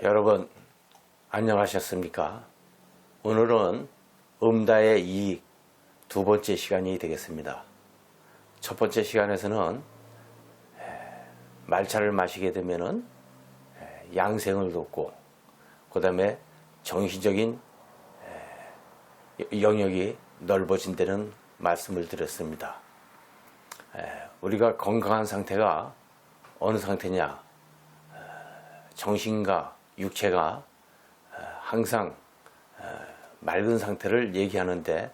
여러분 안녕하셨습니까? 오늘은 음다의 이익 두 번째 시간이 되겠습니다. 첫 번째 시간에서는 말차를 마시게 되면은 양생을 돕고 그 다음에 정신적인 영역이 넓어진다는 말씀을 드렸습니다. 우리가 건강한 상태가 어느 상태냐? 정신과 육체가 항상 맑은 상태를 얘기하는데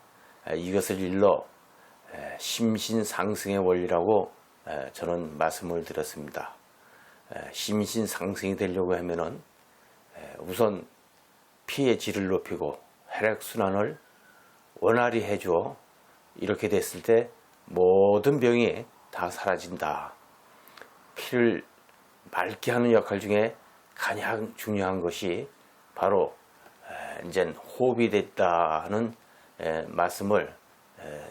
이것을 일러 심신상승의 원리라고 저는 말씀을 드렸습니다. 심신상승이 되려고 하면은 우선 피의 질을 높이고 혈액순환을 원활히 해주어 이렇게 됐을 때 모든 병이 다 사라진다. 피를 맑게 하는 역할 중에 가장 중요한 것이 바로 이제 호흡이 됐다는 말씀을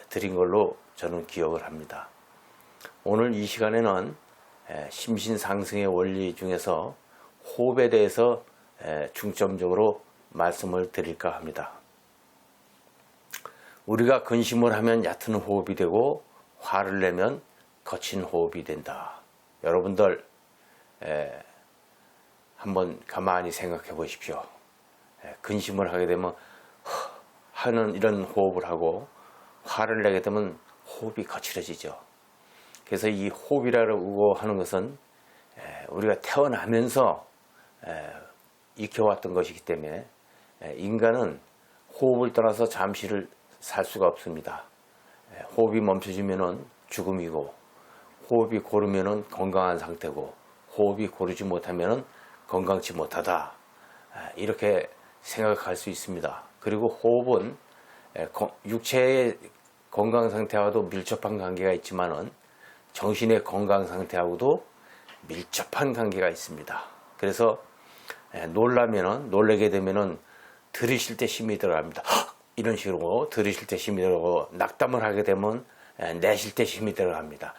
드린 걸로 저는 기억을 합니다. 오늘 이 시간에는 심신상승의 원리 중에서 호흡에 대해서 중점적으로 말씀을 드릴까 합니다. 우리가 근심을 하면 얕은 호흡이 되고 화를 내면 거친 호흡이 된다. 여러분들 한번 가만히 생각해 보십시오. 근심을 하게 되면 하는 이런 호흡을 하고 화를 내게 되면 호흡이 거칠어지죠. 그래서 이 호흡이라고 하는 것은 우리가 태어나면서 익혀왔던 것이기 때문에 인간은 호흡을 떠나서 잠시를 살 수가 없습니다. 호흡이 멈춰지면은 죽음이고 호흡이 고르면은 건강한 상태고 호흡이 고르지 못하면은 건강치 못하다. 이렇게 생각할 수 있습니다. 그리고 호흡은 육체의 건강 상태와도 밀접한 관계가 있지만은 정신의 건강 상태하고도 밀접한 관계가 있습니다. 그래서 놀라게 되면은 들이쉴 때 힘이 들어갑니다. 이런 식으로 들이쉴 때 힘이 들어가고 낙담을 하게 되면 내쉴 때 힘이 들어갑니다.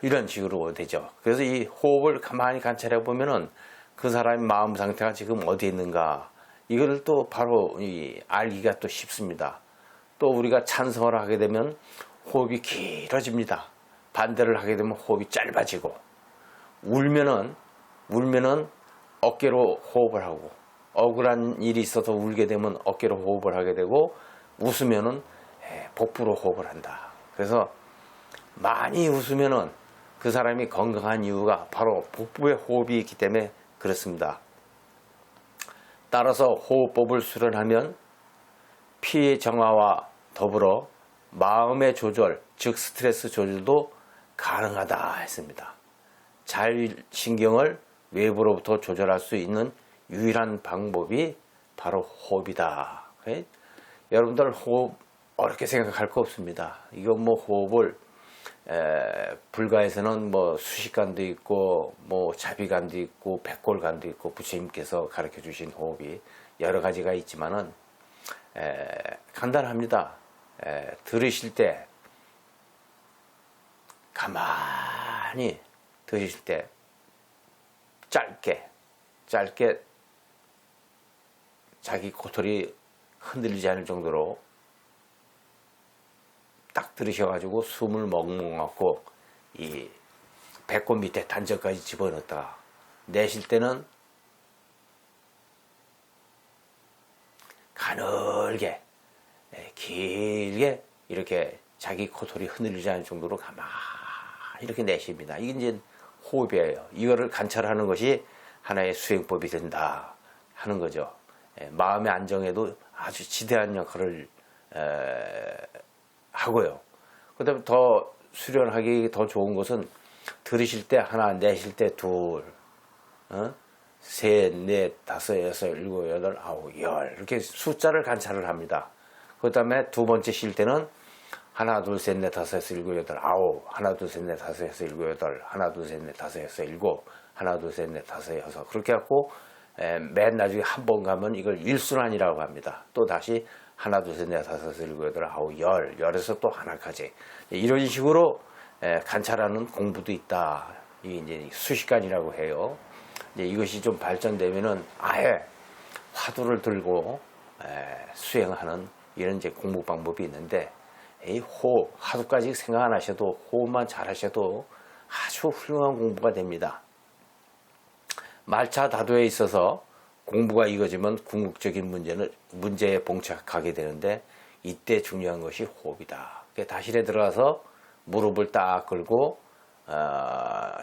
이런 식으로 되죠. 그래서 이 호흡을 가만히 관찰해 보면은 그 사람의 마음 상태가 지금 어디에 있는가 이걸 또 바로 알기가 또 쉽습니다. 또 우리가 찬성을 하게 되면 호흡이 길어집니다. 반대를 하게 되면 호흡이 짧아지고 울면은 어깨로 호흡을 하고 억울한 일이 있어서 울게 되면 어깨로 호흡을 하게 되고 웃으면은 복부로 호흡을 한다. 그래서 많이 웃으면은 그 사람이 건강한 이유가 바로 복부에 호흡이 있기 때문에 그렇습니다. 따라서 호흡법을 수련하면 피의 정화와 더불어 마음의 조절, 즉 스트레스 조절도 가능하다 했습니다. 자율신경을 외부로부터 조절할 수 있는 유일한 방법이 바로 호흡이다. 여러분들 호흡 어렵게 생각할 거 없습니다. 이거 뭐 호흡을 불가에서는 뭐 수식관도 있고 뭐 자비관도 있고 백골관도 있고 부처님께서 가르쳐 주신 호흡이 여러 가지가 있지만은 간단합니다. 들으실 때 가만히 들으실 때 짧게 자기 코털이 흔들리지 않을 정도로 딱 들으셔가지고 숨을 멍멍 갖고 이 배꼽 밑에 단전까지 집어넣었다가 내쉴 때는 가늘게 길게 이렇게 자기 코털이 흔들리지 않을 정도로 가만히 이렇게 내쉽니다. 이게 이제 호흡이에요. 이거를 관찰하는 것이 하나의 수행법이 된다 하는 거죠. 마음의 안정에도 아주 지대한 역할을 하고요. 그 다음에 더 수련하기 더 좋은 것은 들으실 때 하나, 내쉴 때 둘, 셋, 넷, 다섯, 여섯, 일곱, 여덟, 아홉, 열 이렇게 숫자를 관찰을 합니다. 그 다음에 두 번째 쉴 때는 하나, 둘, 셋, 넷, 다섯, 여섯, 일곱, 여덟, 아홉, 하나, 둘, 셋, 넷, 다섯, 여섯, 일곱, 여덟, 하나, 둘, 셋, 넷, 다섯, 여섯, 일곱, 하나, 둘, 셋, 넷, 다섯, 여섯 그렇게 갖고 맨 나중에 한 번 가면 이걸 일순환이라고 합니다. 또 다시 하나, 둘, 셋, 넷, 다섯, 여섯, 일곱, 여덟, 아홉, 열, 열에서 또 하나까지 이런 식으로 관찰하는 공부도 있다. 이게 이제 수식관이라고 해요. 이제 이것이 좀 발전되면은 아예 화두를 들고 수행하는 이런 이제 공부 방법이 있는데, 이 호흡, 화두까지 생각 안 하셔도 호흡만 잘 하셔도 아주 훌륭한 공부가 됩니다. 말차 다도에 있어서 공부가 이루어지면 궁극적인 문제에 봉착하게 되는데, 이때 중요한 것이 호흡이다. 다실에 들어가서 무릎을 딱 걸고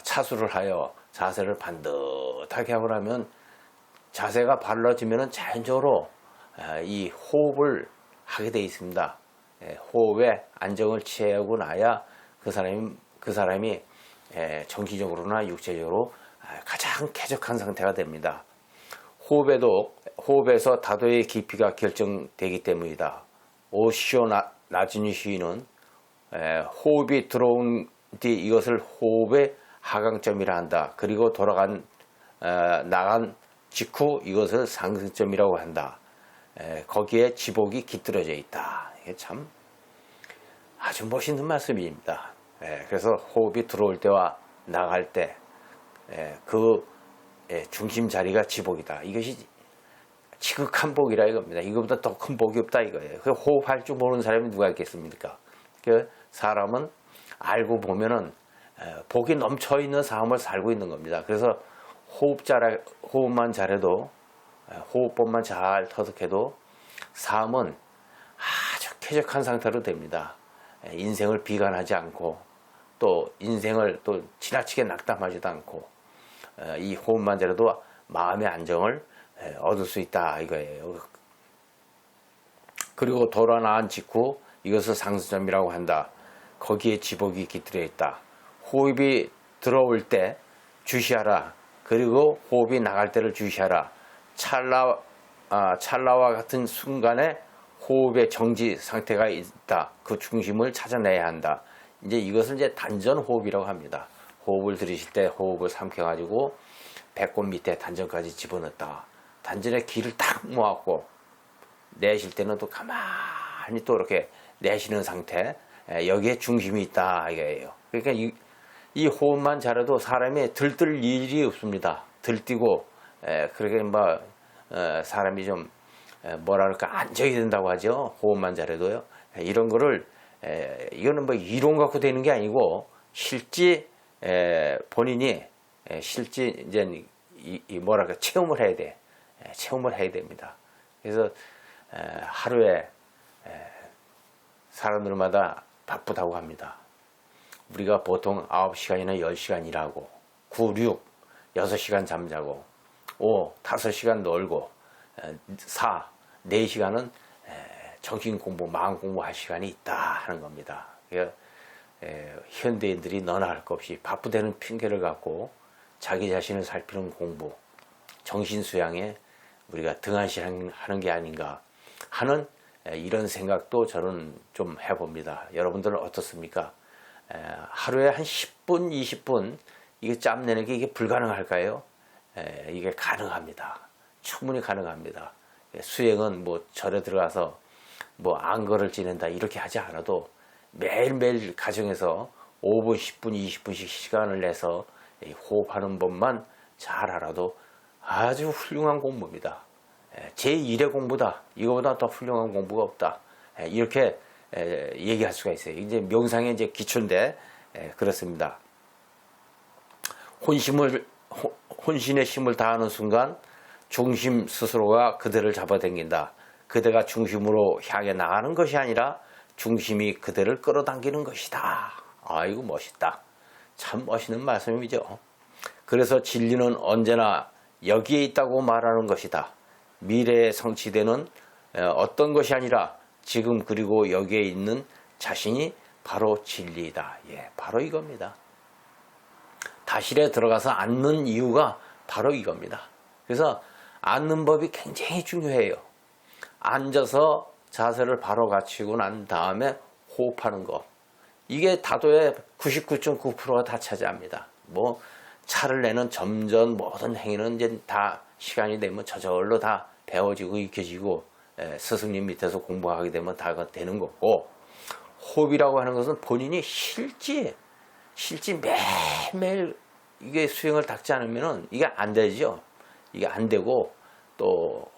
차수를 하여 자세를 반듯하게 하고 나면, 자세가 발라지면 자연적으로 이 호흡을 하게 되어 있습니다. 호흡에 안정을 취하고 나야 그 사람이 정신적으로나 육체적으로 가장 쾌적한 상태가 됩니다. 호흡에서 다도의 깊이가 결정되기 때문이다. 오시오 나즈니 시인은 호흡이 들어온 뒤 이것을 호흡의 하강점이라 한다. 그리고 나간 직후 이것을 상승점이라고 한다. 거기에 지복이 깃들어져 있다. 이게 참 아주 멋있는 말씀입니다. 그래서 호흡이 들어올 때와 나갈 때 그 중심 자리가 지복이다. 이것이 지극한 복이라 이겁니다. 이거보다 더 큰 복이 없다 이거예요. 호흡할 줄 모르는 사람이 누가 있겠습니까? 사람은 알고 보면은 복이 넘쳐 있는 삶을 살고 있는 겁니다. 그래서 호흡만 잘해도, 호흡법만 잘 터득해도 삶은 아주 쾌적한 상태로 됩니다. 인생을 비관하지 않고, 또 인생을 또 지나치게 낙담하지도 않고, 이 호흡만 잘해도 마음의 안정을 얻을 수 있다 이거예요. 그리고 돌아 나온 직후 이것을 상승점이라고 한다. 거기에 지복이 깃들어 있다. 호흡이 들어올 때 주시하라. 그리고 호흡이 나갈 때를 주시하라. 찰나와 같은 순간에 호흡의 정지 상태가 있다. 그 중심을 찾아내야 한다. 이제 이것을 이제 단전 호흡이라고 합니다. 호흡을 들이실 때 호흡을 삼켜가지고 배꼽 밑에 단전까지 집어넣었다. 단전에 기를 딱 모았고, 내쉴 때는 또 가만히 또 이렇게 내쉬는 상태, 여기에 중심이 있다 이거예요. 그러니까 이 호흡만 잘해도 사람이 들뜰 일이 없습니다. 들뛰고 그렇게 사람이 좀 뭐랄까 안정이 된다고 하죠. 호흡만 잘해도요. 이런 거를 이거는 이론 갖고 되는 게 아니고 실제 본인이 실제 이제 뭐랄까 체험을 해야 돼. 체험을 해야 됩니다. 그래서 하루에 사람들마다 바쁘다고 합니다. 우리가 보통 9시간이나 10시간 일하고 9, 6, 6시간 잠자고 5, 5시간 놀고 4, 4시간은 정신 공부, 마음 공부할 시간이 있다 하는 겁니다. 그러니까 현대인들이 너나 할 것 없이 바쁘다는 핑계를 갖고 자기 자신을 살피는 공부, 정신 수양에 우리가 등한시하는 게 아닌가 하는 이런 생각도 저는 좀 해봅니다. 여러분들은 어떻습니까? 하루에 한 10분, 20분 이게 짬내는 게 이게 불가능할까요? 이게 가능합니다. 충분히 가능합니다. 수행은 절에 들어가서 안거를 지낸다 이렇게 하지 않아도 매일매일 가정에서 5분, 10분, 20분씩 시간을 내서 호흡하는 법만 잘 알아도 아주 훌륭한 공부입니다. 제1의 공부다. 이거보다 더 훌륭한 공부가 없다. 이렇게 얘기할 수가 있어요. 이제 명상의 이제 기초인데 그렇습니다. 혼신의 힘을 다하는 순간 중심 스스로가 그대를 잡아당긴다. 그대가 중심으로 향해 나가는 것이 아니라 중심이 그대를 끌어당기는 것이다. 아이고 멋있다. 참 멋있는 말씀이죠. 그래서 진리는 언제나 여기에 있다고 말하는 것이다. 미래에 성취되는 어떤 것이 아니라 지금 그리고 여기에 있는 자신이 바로 진리이다. 바로 이겁니다. 다실에 들어가서 앉는 이유가 바로 이겁니다. 그래서 앉는 법이 굉장히 중요해요. 앉아서 자세를 바로 갖추고 난 다음에 호흡하는 거. 이게 다도의 99.9%가 다 차지합니다. 차를 내는 점전 모든 행위는 이제 다 시간이 되면 저절로 다 배워지고 익혀지고 스승님 밑에서 공부하게 되면 다 되는 거고, 호흡이라고 하는 것은 본인이 실제 매일매일 이게 수행을 닦지 않으면은 이게 안 되죠. 이게 안 되고 또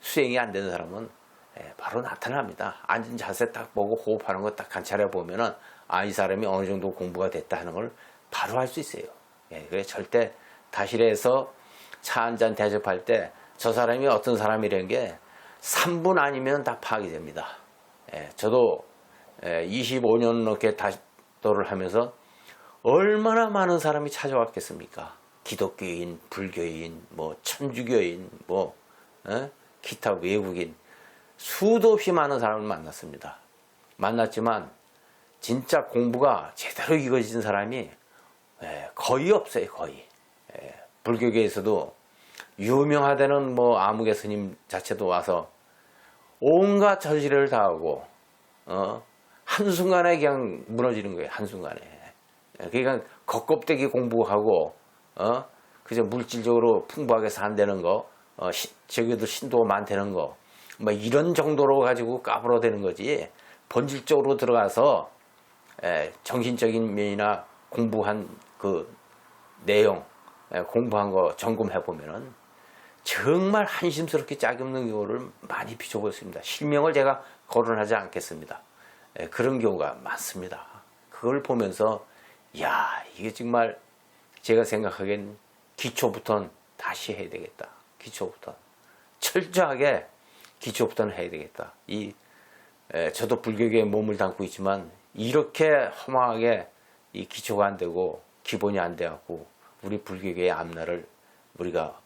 수행이 안 되는 사람은 바로 나타납니다. 앉은 자세 딱 보고 호흡하는 거 딱 관찰해 보면은 이 사람이 어느 정도 공부가 됐다 하는 걸 바로 알 수 있어요. 그래서 절대 다실에서 차 한 잔 대접할 때 저 사람이 어떤 사람이라는 게 3분 아니면 다 파악이 됩니다. 저도 25년 넘게 다도를 하면서 얼마나 많은 사람이 찾아왔겠습니까? 기독교인, 불교인, 뭐 천주교인, 뭐 기타 외국인 수도 없이 많은 사람을 만났습니다. 만났지만 진짜 공부가 제대로 이루어진 사람이 거의 없어요. 거의. 불교계에서도 유명하다는 뭐 아무개 스님 자체도 와서 온갖 저지를 다 하고 한순간에 그냥 무너지는 거예요. 한순간에. 그러니까 겉껍데기 공부하고 그저 물질적으로 풍부하게 산다는 거, 저기도 신도가 많다는 거, 뭐 이런 정도로 가지고 까불어대는 거지. 본질적으로 들어가서 정신적인 면이나 공부한 그 내용, 공부한 거 점검해 보면은 정말 한심스럽게 짝이 없는 경우를 많이 비춰보였습니다. 실명을 제가 거론하지 않겠습니다. 그런 경우가 많습니다. 그걸 보면서 야, 이게 정말 제가 생각하기엔 기초부터는 다시 해야 되겠다. 기초부터 철저하게 기초부터는 해야 되겠다. 저도 불교계에 몸을 담고 있지만 이렇게 허망하게 이 기초가 안 되고 기본이 안 돼갖고 우리 불교계의 앞날을 우리가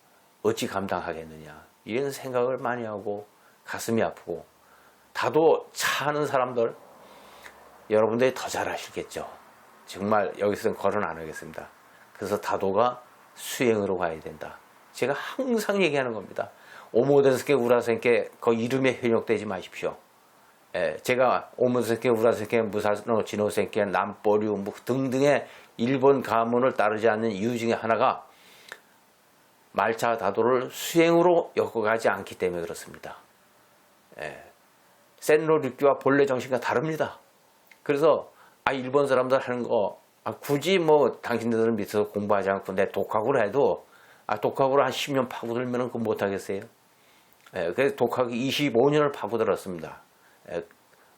어찌 감당하겠느냐 이런 생각을 많이 하고 가슴이 아프고 다도 차하는 사람들 여러분들이 더 잘 아시겠죠. 정말 여기서는 거론 안 하겠습니다. 그래서 다도가 수행으로 가야 된다. 제가 항상 얘기하는 겁니다. 오모데스케 우라센케 그 이름에 현혹되지 마십시오. 제가 오모데스케 우라센케 무사노 지노센케 남보류 뭐 등등의 일본 가문을 따르지 않는 이유 중에 하나가 말차 다도를 수행으로 엮어가지 않기 때문에 그렇습니다. 센로 류끼와 본래 정신과 다릅니다. 그래서 일본 사람들 하는 거 굳이 뭐 당신들 밑에서 공부하지 않고 내 독학으로 해도 독학으로 한 10년 파고들면 그거 못하겠어요. 그래서 독학이 25년을 파고들었습니다.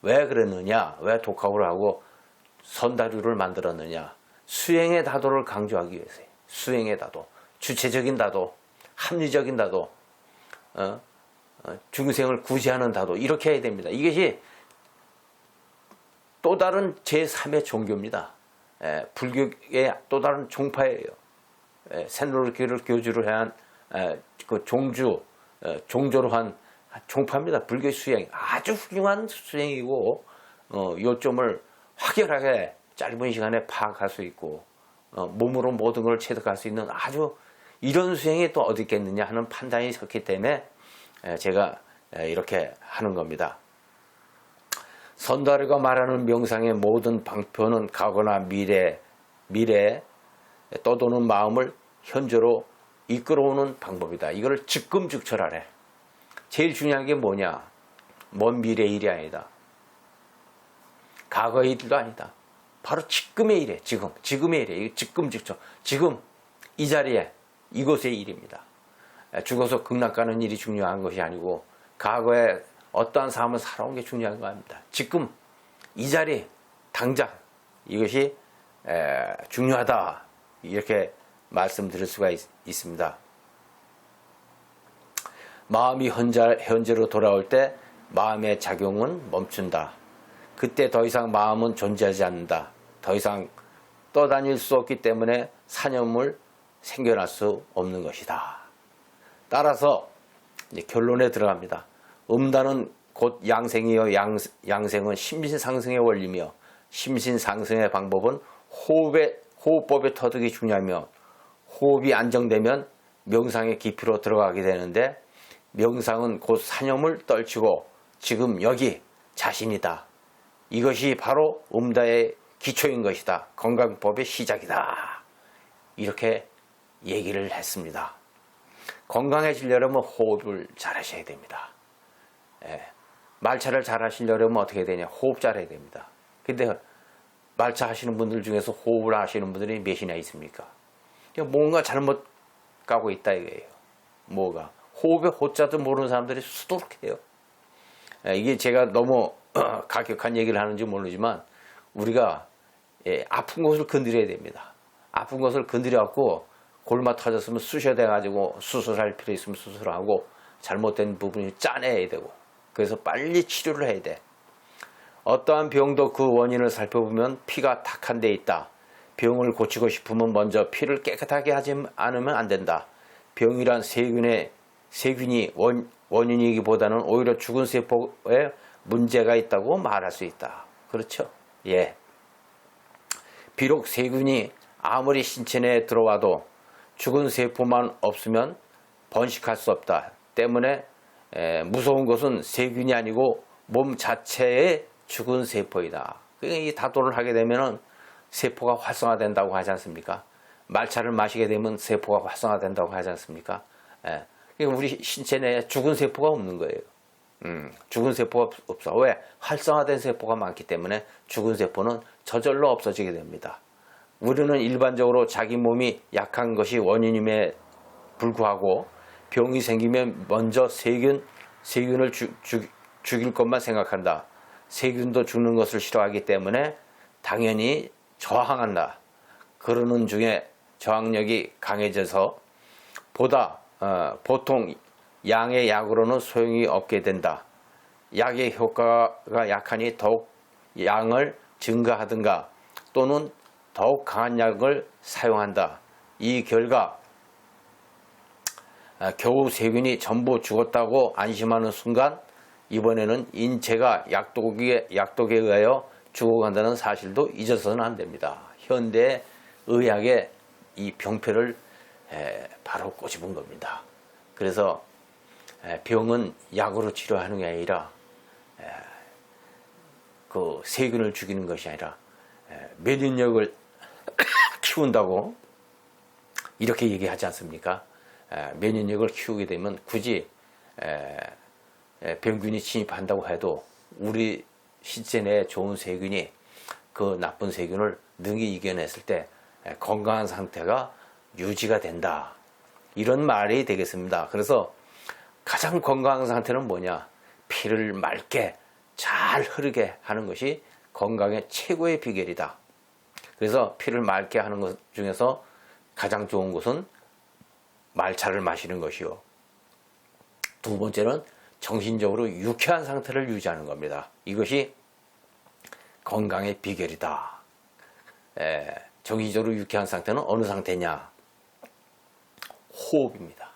왜 그랬느냐, 왜 독학으로 하고 선다류를 만들었느냐, 수행의 다도를 강조하기 위해서요. 수행의 다도, 주체적인 다도, 합리적인 다도, 중생을 구제하는 다도, 이렇게 해야 됩니다. 이것이 또 다른 제3의 종교입니다. 불교의 또 다른 종파예요. 센로르키를 교주로 한 그 종조로 한 종파입니다. 불교 수행 아주 훌륭한 수행이고 요점을 확연하게 짧은 시간에 파악할 수 있고 몸으로 모든 걸 체득할 수 있는 아주 이런 수행이 또 어디 있겠느냐 하는 판단이 섰기 때문에 제가 이렇게 하는 겁니다. 선다르가 말하는 명상의 모든 방편은 과거나 미래에 떠도는 마음을 현재로 이끌어오는 방법이다. 이걸 즉금즉철하래. 제일 중요한 게 뭐냐? 먼 미래의 일이 아니다. 과거의 일도 아니다. 바로 지금의 일이에요. 지금의 일이에요. 즉금즉철. 지금 이 자리에 이곳의 일입니다. 죽어서 극락 가는 일이 중요한 것이 아니고 과거에 어떠한 삶을 살아온 게 중요한 거 아닙니다. 지금 이 자리 당장 이것이 중요하다. 이렇게 말씀드릴 수가 있습니다. 마음이 현재로 돌아올 때 마음의 작용은 멈춘다. 그때 더 이상 마음은 존재하지 않는다. 더 이상 떠다닐 수 없기 때문에 사념을 생겨날 수 없는 것이다. 따라서 이제 결론에 들어갑니다. 음단은 곧 양생이요 양생은 심신상승의 원리며 심신상승의 방법은 호흡법의 터득이 중요하며 호흡이 안정되면 명상의 깊이로 들어가게 되는데 명상은 곧 사념을 떨치고 지금 여기 자신이다. 이것이 바로 음다의 기초인 것이다. 건강법의 시작이다. 이렇게 얘기를 했습니다. 건강해지려면 호흡을 잘 하셔야 됩니다. 말차를 잘 하시려면 어떻게 되냐? 호흡 잘 해야 됩니다. 근데 말차 하시는 분들 중에서 호흡을 하시는 분들이 몇이나 있습니까? 뭔가 잘못 가고 있다 이거예요. 뭐가 호흡의 호자도 모르는 사람들이 수두룩해요. 이게 제가 너무 가격한 얘기를 하는지 모르지만 우리가 아픈 곳을 건드려야 됩니다. 아픈 곳을 건드려갖고 골마 터졌으면 쑤셔대가지고 수술할 필요 있으면 수술하고 잘못된 부분이 짜내야 되고 그래서 빨리 치료를 해야 돼. 어떠한 병도 그 원인을 살펴보면 피가 탁한 데 있다. 병을 고치고 싶으면 먼저 피를 깨끗하게 하지 않으면 안 된다. 병이란 세균이 원인이기보다는 오히려 죽은 세포에 문제가 있다고 말할 수 있다. 그렇죠? 예. 비록 세균이 아무리 신체 내에 들어와도 죽은 세포만 없으면 번식할 수 없다. 때문에 무서운 것은 세균이 아니고 몸 자체의 죽은 세포이다. 이 다도를 하게 되면 세포가 활성화된다고 하지 않습니까? 말차를 마시게 되면 세포가 활성화된다고 하지 않습니까? 우리 신체 내에 죽은 세포가 없는 거예요. 죽은 세포가 없어. 왜? 활성화된 세포가 많기 때문에 죽은 세포는 저절로 없어지게 됩니다. 우리는 일반적으로 자기 몸이 약한 것이 원인임에 불구하고 병이 생기면 먼저 세균을 죽일 것만 생각한다. 세균도 죽는 것을 싫어하기 때문에 당연히 저항한다. 그러는 중에 저항력이 강해져서 보통 양의 약으로는 소용이 없게 된다. 약의 효과가 약하니 더욱 양을 증가하든가 또는 더욱 강한 약을 사용한다. 이 결과 겨우 세균이 전부 죽었다고 안심하는 순간 이번에는 인체가 약독에 의하여 죽어간다는 사실도 잊어서는 안 됩니다. 현대 의학의 이 병폐를 바로 꼬집은 겁니다. 그래서 병은 약으로 치료하는 게 아니라 그 세균을 죽이는 것이 아니라 면역력을 키운다고 이렇게 얘기하지 않습니까? 면역력을 키우게 되면 굳이 병균이 침입한다고 해도 우리 신체 내에 좋은 세균이 그 나쁜 세균을 능히 이겨냈을 때 건강한 상태가 유지가 된다. 이런 말이 되겠습니다. 그래서 가장 건강한 상태는 뭐냐? 피를 맑게 잘 흐르게 하는 것이 건강의 최고의 비결이다. 그래서 피를 맑게 하는 것 중에서 가장 좋은 것은 말차를 마시는 것이요. 두 번째는 정신적으로 유쾌한 상태를 유지하는 겁니다. 이것이 건강의 비결이다. 정신적으로 유쾌한 상태는 어느 상태냐? 호흡입니다.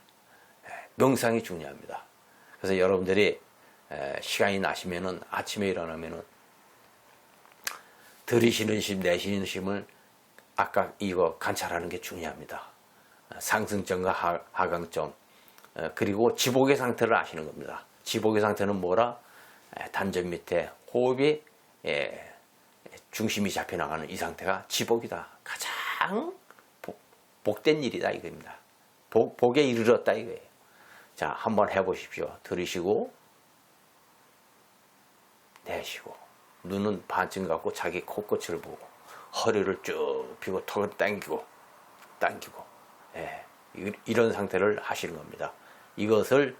명상이 중요합니다. 그래서 여러분들이 시간이 나시면은 아침에 일어나면은 들이쉬는 심, 내쉬는 심을 아까 이거 관찰하는 게 중요합니다. 상승점과 하강점, 그리고 지복의 상태를 아시는 겁니다. 지복의 상태는 뭐라? 단전 밑에 호흡이 중심이 잡혀나가는 이 상태가 지복이다. 가장 복된 일이다 이겁니다. 복에 이르렀다 이거예요. 자, 한번 해보십시오. 들이쉬고 내쉬고 눈은 반쯤 감고 자기 코끝을 보고 허리를 쭉 펴고 턱을 당기고 이런 상태를 하시는 겁니다. 이것을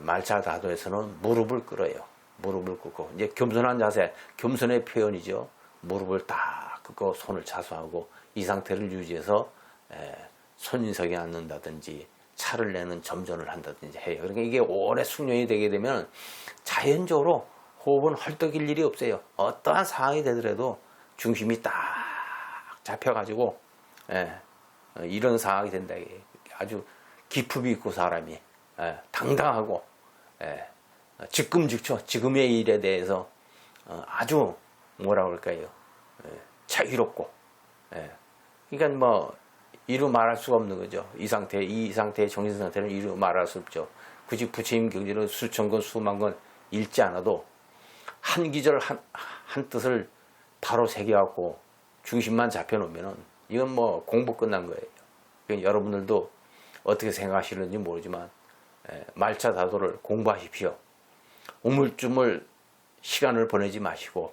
말차다도에서는 무릎을 꿇어요. 무릎을 꿇고 이제 겸손한 자세, 겸손의 표현이죠. 무릎을 딱 꿇고 손을 차수하고 이 상태를 유지해서 손인석에 앉는다든지 차를 내는 점전을 한다든지 해요. 그러니까 이게 오래 숙련이 되게 되면 자연적으로 호흡은 헐떡일 일이 없어요. 어떠한 상황이 되더라도 중심이 딱 잡혀가지고 이런 상황이 된다. 아주 기품이 있고 사람이 당당하고 즉금즉초 지금의 일에 대해서 아주 뭐라 그럴까요? 자유롭고 그러니까 뭐 이루 말할 수가 없는 거죠. 이 상태의 정신 상태는 이루 말할 수 없죠. 굳이 부처님 경전을 수천 권 수만 권 읽지 않아도 한 기절 한 뜻을 바로 새겨갖고 중심만 잡혀놓으면은 이건 뭐 공부 끝난 거예요. 그러니까 여러분들도 어떻게 생각하시는지 모르지만 말차 다도를 공부하십시오. 우물쭈물 시간을 보내지 마시고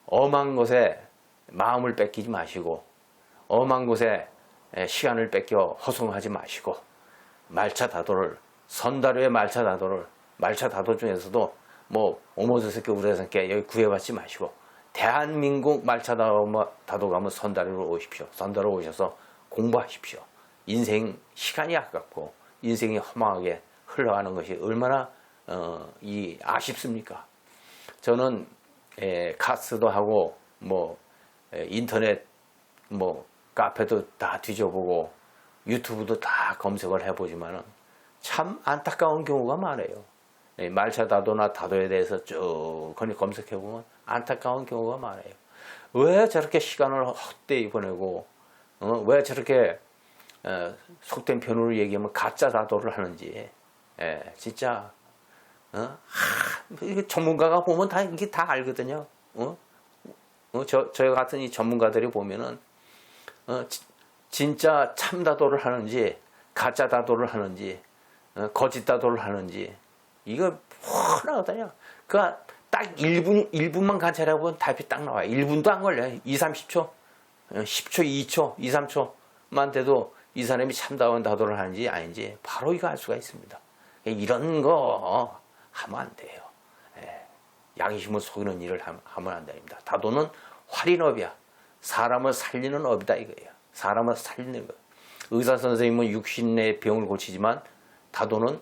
엄한 곳에 마음을 뺏기지 마시고 엄한 곳에 시간을 뺏겨 허송하지 마시고 말차 다도를 선다루의 말차 다도를 말차 다도 중에서도 뭐 오모드스께 우레스께 여기 구애받지 마시고 대한민국 말차 다도 가면 선다루로 오십시오. 선다루 오셔서 공부하십시오. 인생 시간이 아깝고 인생이 허망하게 흘러가는 것이 얼마나 아쉽습니까? 저는 카스도 하고 뭐 인터넷 뭐 카페도 다 뒤져보고 유튜브도 다 검색을 해보지만은 참 안타까운 경우가 많아요. 말차 다도나 다도에 대해서 쭉 검색해보면 안타까운 경우가 많아요. 왜 저렇게 시간을 헛되이 보내고 왜 저렇게 속된 편으로 얘기하면 가짜 다도를 하는지 진짜 전문가가 보면 다 이게 다 알거든요. 저 같은 이 전문가들이 보면은 진짜 참 다도를 하는지 가짜 다도를 하는지 거짓 다도를 하는지 이거 뻔하거든요. 그러니까 딱 1분만 관찰해 보면 답이 딱 나와요. 1분도 안 걸려요. 2, 30초, 10초, 2초, 2, 3초만 돼도 이 사람이 참다운 다도를 하는지 아닌지 바로 이거 알 수가 있습니다. 이런 거 하면 안 돼요. 양심을 속이는 일을 하면 안 됩니다. 다도는 활인업이야. 사람을 살리는 업이다 이거예요. 사람을 살리는 거. 의사 선생님은 육신의 병을 고치지만 다도는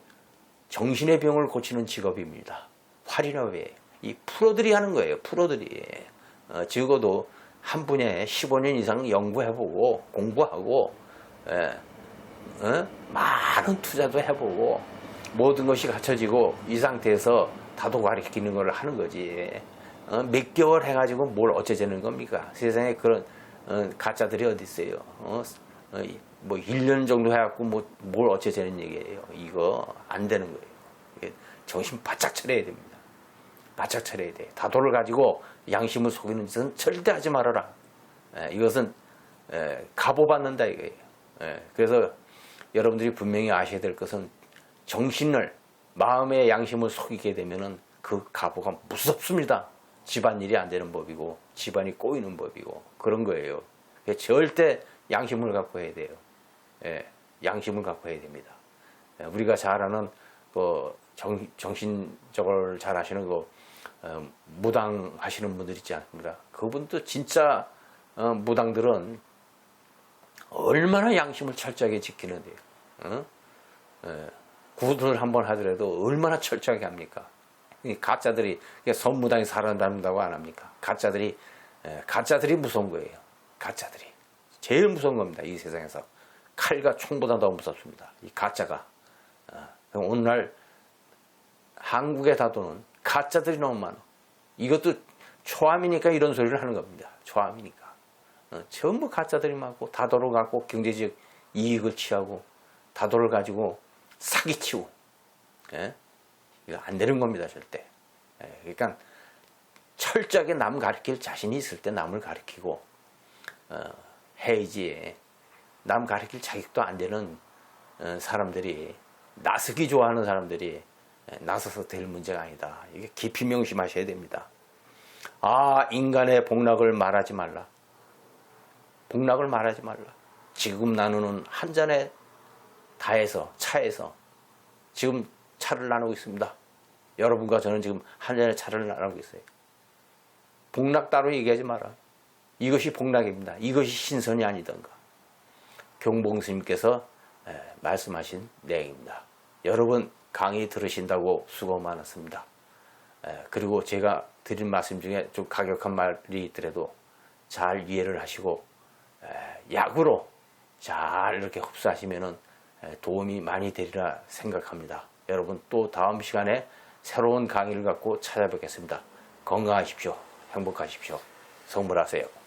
정신의 병을 고치는 직업입니다. 활인업이에요. 이 프로들이 하는 거예요. 프로들이. 적어도 한 분야에 15년 이상 연구해보고 공부하고 많은 투자도 해보고 모든 것이 갖춰지고 이 상태에서 다도 가리키는 걸 하는 거지. 몇 개월 해가지고 뭘 어쩌자는 겁니까? 세상에 그런 가짜들이 어디 있어요? 뭐 1년 정도 해갖고 뭘 어쩌자는 얘기예요. 이거 안 되는 거예요. 정신 바짝 차려야 됩니다. 바짝 차려야 돼. 다도를 가지고 양심을 속이는 짓은 절대 하지 말아라. 이것은 가보받는다 이거예요. 그래서 여러분들이 분명히 아셔야 될 것은 정신을 마음의 양심을 속이게 되면은 그 가보가 무섭습니다. 집안일이 안 되는 법이고 집안이 꼬이는 법이고 그런 거예요. 절대 양심을 갖고 해야 돼요. 양심을 갖고 해야 됩니다. 우리가 잘 아는 정신적으로 잘 하시는 무당 하시는 분들 있지 않습니까? 그분도 진짜 무당들은 얼마나 양심을 철저하게 지키는데요. 구두를 한번 하더라도 얼마나 철저하게 합니까? 가짜들이 선무당이 살아남는다고 안 합니까? 가짜들이 무서운 거예요. 가짜들이 제일 무서운 겁니다. 이 세상에서 칼과 총보다 더 무섭습니다. 이 가짜가. 오늘날 한국의 다도는 가짜들이 너무 많아. 이것도 초암이니까 이런 소리를 하는 겁니다. 초암이니까. 전부 가짜들이 많고 다도를 갖고 경제적 이익을 취하고 다도를 가지고 사기치고 이거 안 되는 겁니다. 절대. 그러니까 철저하게 남 가르칠 자신이 있을 때 남을 가르치고 해야지. 남 가르칠 자격도 안 되는 사람들이 나서기 좋아하는 사람들이 나서서 될 문제가 아니다. 이게 깊이 명심하셔야 됩니다. 인간의 복락을 말하지 말라. 복락을 말하지 말라. 지금 나누는 한 잔에 다해서 차에서 지금 차를 나누고 있습니다. 여러분과 저는 지금 한 잔의 차를 나누고 있어요. 복락 따로 얘기하지 마라. 이것이 복락입니다. 이것이 신선이 아니던가. 경봉스님께서 말씀하신 내용입니다. 여러분 강의 들으신다고 수고 많았습니다. 그리고 제가 드린 말씀 중에 좀 가격한 말이 있더라도 잘 이해를 하시고 약으로 잘 이렇게 흡수하시면 도움이 많이 되리라 생각합니다. 여러분 또 다음 시간에 새로운 강의를 갖고 찾아뵙겠습니다. 건강하십시오. 행복하십시오. 성불하세요.